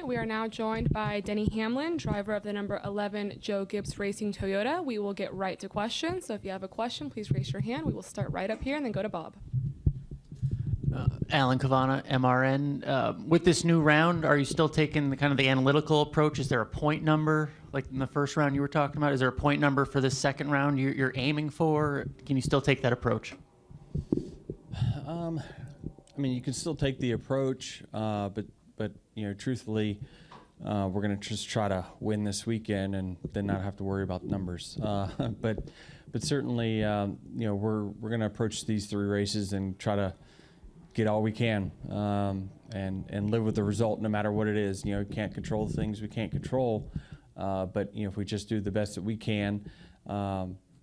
we are now joined by Denny Hamlin, driver of the number 11 Joe Gibbs Racing Toyota. We will get right to questions, so if you have a question, please raise your hand. We will start right up here and then go to Bob. Alan Cavana, MRN. With this new round, are you still taking the kind of the analytical approach? Is there a point number, like in the first round you were talking about? Is there a point number for this second round you're aiming for? Can you still take that approach? I mean, you can still take the approach, but you know, truthfully, we're going to just try to win this weekend and then not have to worry about numbers. But certainly, you know, we're going to approach these 3 races and try to get all we can and live with the result no matter what it is. You know, we can't control the things we can't control, but you know, if we just do the best that we can,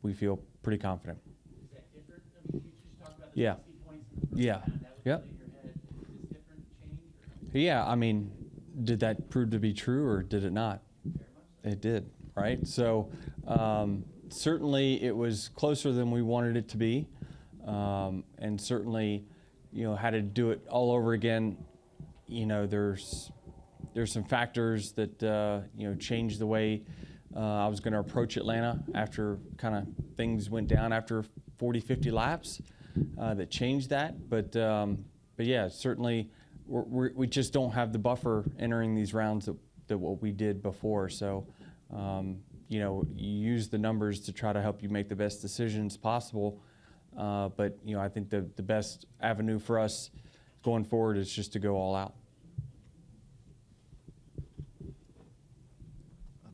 we feel pretty confident. Is that different? You just talked about the Yeah. 60 points in the first Yeah. round. That was Yep. really your head. Is this different change? Yeah, I mean, did that prove to be true or did it not? It did, right? So certainly it was closer than we wanted it to be, and certainly, you know, had to do it all over again. You know, there's some factors that you know, changed the way I was going to approach Atlanta after kind of things went down after 40, 50 laps that changed that. But yeah, certainly we just don't have the buffer entering these rounds that what we did before. So you know, you use the numbers to try to help you make the best decisions possible. But you know, I think the best avenue for us going forward is just to go all out.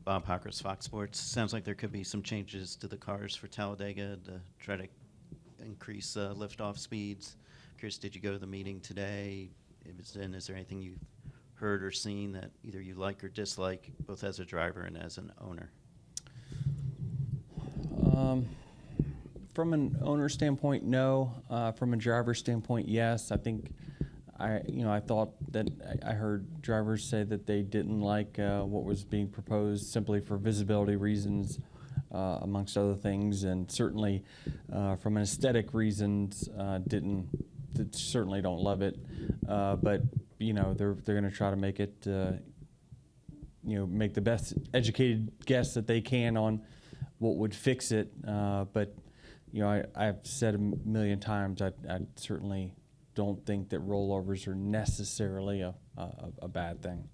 Bob Hawkers, Fox Sports. Sounds like there could be some changes to the cars for Talladega to try to increase liftoff speeds. Curious, did you go to the meeting today? Is there anything you've heard or seen that either you like or dislike, both as a driver and as an owner? From an owner standpoint, no. From a driver standpoint, yes. I think I thought that I heard drivers say that they didn't like what was being proposed simply for visibility reasons, amongst other things, and certainly from an aesthetic reasons, certainly don't love it. But you know, they're going to try to make it, you know, make the best educated guess that they can on what would fix it. But you know, I've said a million times, I certainly don't think that rollovers are necessarily a bad thing.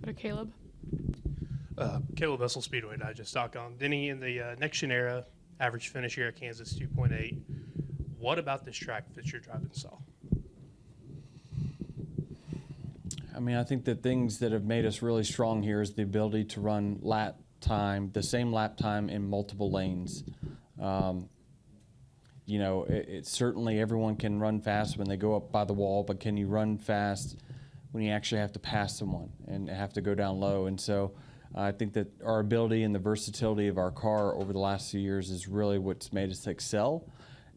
Go to Caleb. Caleb Vessel, Speedway Digest.com. Denny, in the next gen era, average finish here at Kansas 2.8. What about this track fits your driving style? I mean, I think the things that have made us really strong here is the ability to run the same lap time in multiple lanes. You know, it's certainly everyone can run fast when they go up by the wall, but can you run fast when you actually have to pass someone and have to go down low? And so I think that our ability and the versatility of our car over the last few years is really what's made us excel.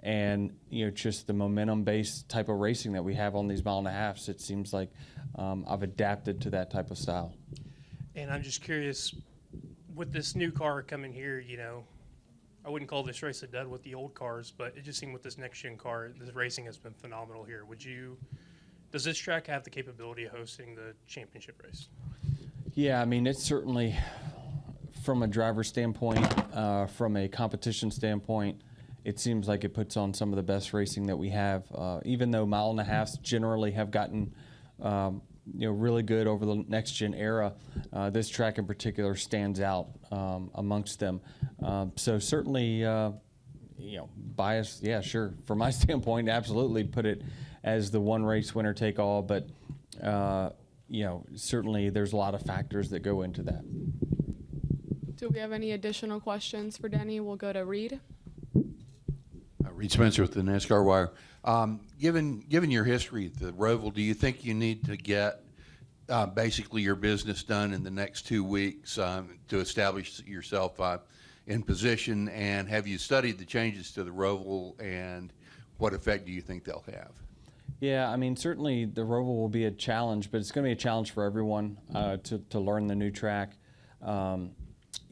And, you know, just the momentum-based type of racing that we have on these 1.5 miles, it seems like I've adapted to that type of style. And I'm just curious, with this new car coming here, you know, I wouldn't call this race a dud with the old cars, but it just seemed with this next-gen car, the racing has been phenomenal here. Does this track have the capability of hosting the championship race? Yeah, I mean, it's certainly, from a driver standpoint, from a competition standpoint, it seems like it puts on some of the best racing that we have. Even though 1.5 miles generally have gotten you know, really good over the next gen era, this track in particular stands out amongst them. So certainly, you know, bias, yeah, sure. From my standpoint, absolutely put it as the one race winner take all, but you know, certainly there's a lot of factors that go into that. Do we have any additional questions for Denny? We'll go to Reed. Reed Spencer with the NASCAR Wire. Given your history at the Roval, do you think you need to get basically your business done in the next 2 weeks to establish yourself in position? And have you studied the changes to the Roval, and what effect do you think they'll have? Yeah, I mean, certainly the Roval will be a challenge, but it's going to be a challenge for everyone to learn the new track.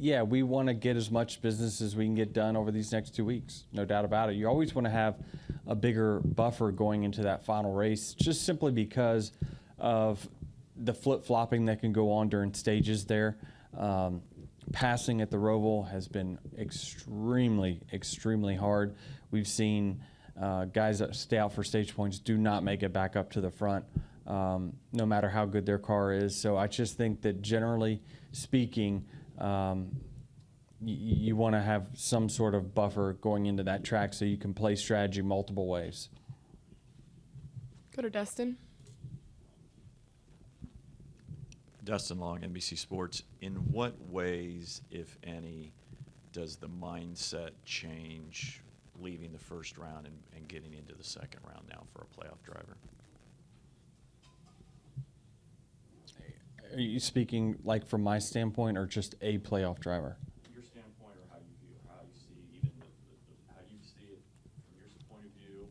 Yeah, we want to get as much business as we can get done over these next 2 weeks, no doubt about it. You always want to have a bigger buffer going into that final race, just simply because of the flip-flopping that can go on during stages there. Passing at the Roval has been extremely, extremely hard. We've seen guys that stay out for stage points do not make it back up to the front, no matter how good their car is. So I just think that generally speaking, you want to have some sort of buffer going into that track so you can play strategy multiple ways. Go to Dustin. Dustin Long, NBC Sports. In what ways, if any, does the mindset change leaving the first round and getting into the second round now for a playoff driver? Are you speaking like from my standpoint or just a playoff driver? Your standpoint, or how you view, how you see even how you see it from your point of view,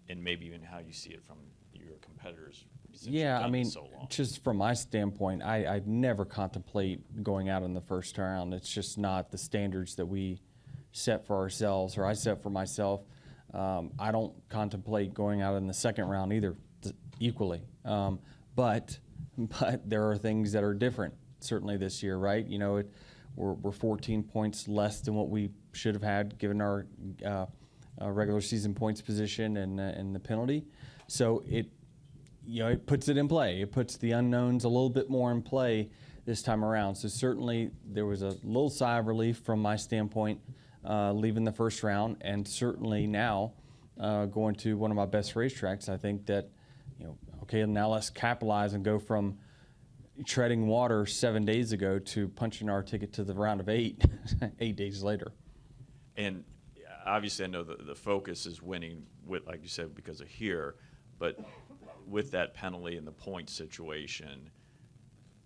and maybe even how you see it from your competitors. Since Yeah, you've I done mean, this so long. just from my standpoint, I'd never contemplate going out in the first round. It's just not the standards that we set for ourselves, or I set for myself. I don't contemplate going out in the second round either, equally. But there are things that are different, certainly this year, right? You know, we're 14 points less than what we should have had given our regular season points position and the penalty. So it puts it in play. It puts the unknowns a little bit more in play this time around. So certainly there was a little sigh of relief from my standpoint leaving the first round, and certainly now going to one of my best racetracks, I think that, okay, now let's capitalize and go from treading water 7 days ago to punching our ticket to the round of 8 8 days later. And obviously, I know the focus is winning, with, like you said, because of here, but with that penalty and the point situation,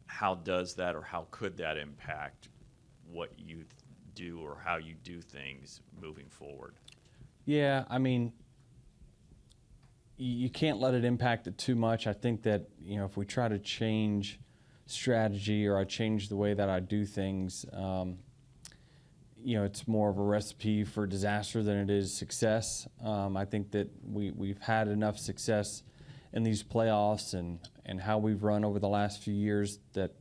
how does that, or how could that impact what you do or how you do things moving forward? Yeah, I mean, you can't let it impact it too much. I think that, if we try to change strategy, or I change the way that I do things, it's more of a recipe for disaster than it is success. I think that we've had enough success in these playoffs and how we've run over the last few years that,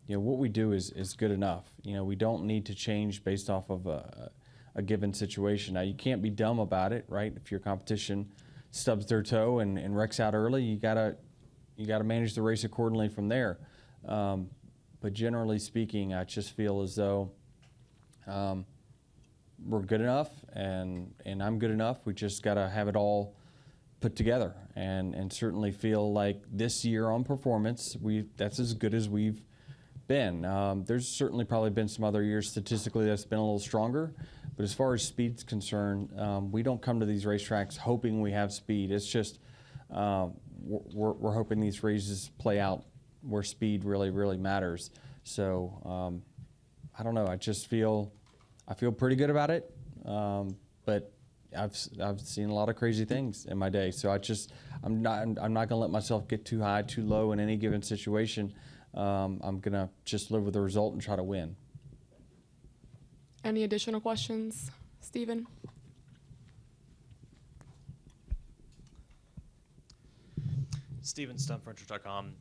what we do is good enough. We don't need to change based off of a given situation. Now, you can't be dumb about it, right? If your competition stubs their toe and wrecks out early, you gotta manage the race accordingly from there. But generally speaking, I just feel as though we're good enough, and I'm good enough. We just gotta have it all put together, and certainly feel like this year on performance, that's as good as we've been. There's certainly probably been some other years statistically that's been a little stronger, but as far as speed's concerned, we don't come to these racetracks hoping we have speed. It's just we're hoping these races play out where speed really, really matters. So I don't know. I feel pretty good about it, but I've seen a lot of crazy things in my day. So I'm not gonna let myself get too high, too low in any given situation. I'm gonna just live with the result and try to win. Any additional questions, Stephen? Stephen, stuntfurniture.com.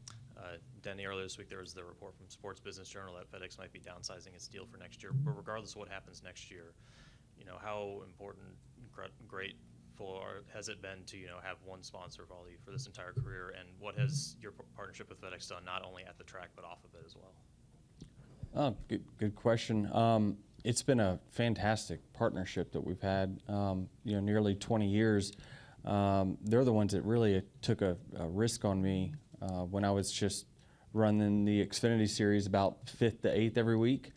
Denny, earlier this week there was the report from Sports Business Journal that FedEx might be downsizing its deal for next year. But regardless of what happens next year, how important, grateful has it been to have one sponsor of all you for this entire career, and what has your partnership with FedEx done not only at the track but off of it as well? Oh, good question. It's been a fantastic partnership that we've had, nearly 20 years. They're the ones that really took a risk on me when I was just running the Xfinity Series about 5th to 8th every week.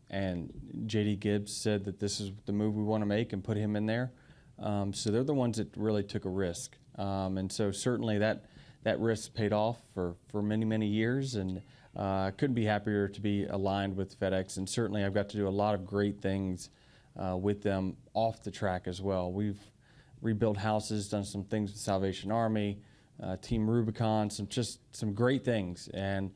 And J.D. Gibbs said that this is the move we want to make and put him in there. So they're the ones that really took a risk. And so certainly that risk paid off for many, many years. And I couldn't be happier to be aligned with FedEx. And certainly I've got to do a lot of great things with them off the track as well. We've rebuilt houses, done some things with Salvation Army, Team Rubicon, some great things. And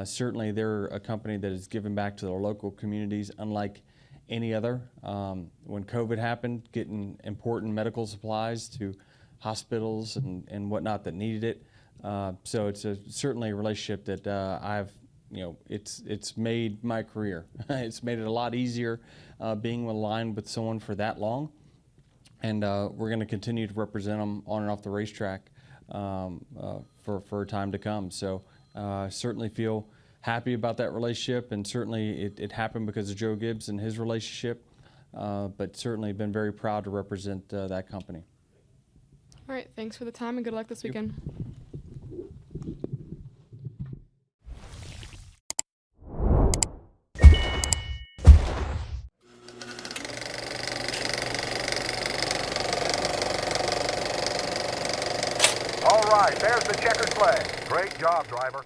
certainly they're a company that has given back to their local communities unlike any other. When COVID happened, getting important medical supplies to hospitals and whatnot that needed it, So it's certainly a relationship that I've, it's made my career. It's made it a lot easier being aligned with someone for that long. And we're going to continue to represent them on and off the racetrack for time to come. So certainly feel happy about that relationship, and certainly it happened because of Joe Gibbs and his relationship, but certainly been very proud to represent that company. All right, thanks for the time and good luck this weekend. All right, there's the checkered flag. Great job, driver.